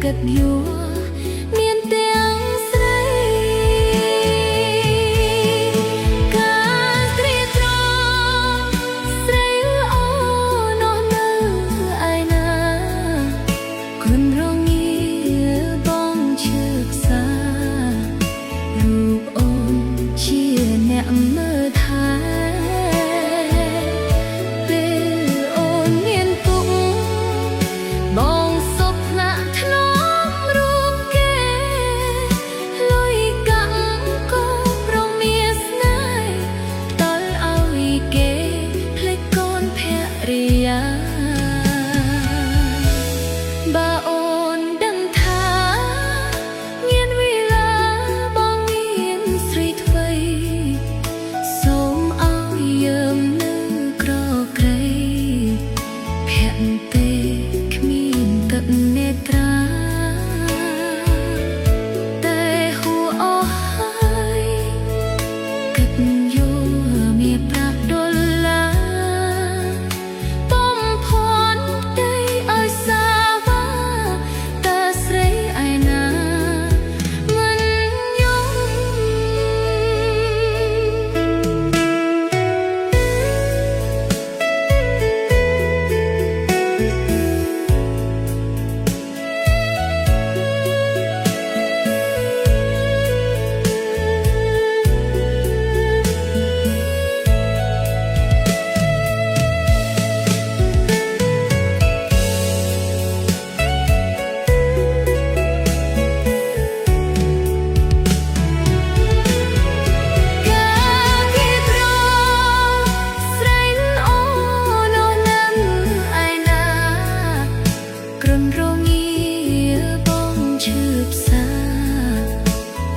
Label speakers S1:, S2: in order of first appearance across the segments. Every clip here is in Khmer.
S1: កិតយួរមានទាំងស្រីការត្រៀមត្រង់ស្រីអូនោះនៅឯណាគុនរងាបងឈឺផ្សារូបអូនជាអ្នកមើលថែបងសុខណាស់ធ្នមរូបគេលុយកាំងក៏ប្រមានស្នេហ៍តលឲ្យគេភ្លេចកូនភរិយាបើអូនដឹងថាមានវេលាបងមានស្រីថ្មីសូមឲ្យយើងនៅក្រក្រៃភក្តិទឹកនេត្រាតែហួអស់ហើយគិតយូរមានប្រាក់ដុល្លារបំផន់តែឲ្យសាវ៉ាតើស្រីឯណាមិនយំ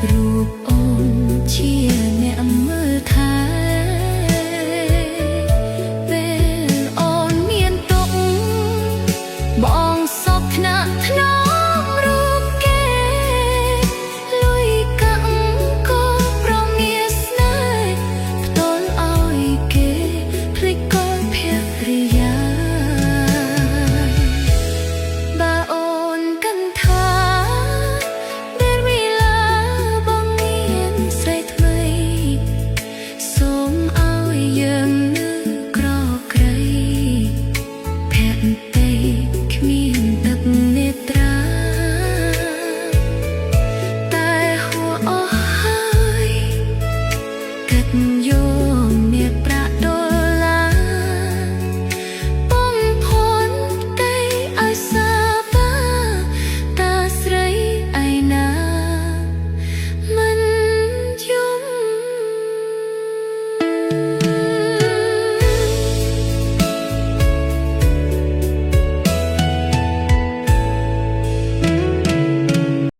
S1: រូបអូនជា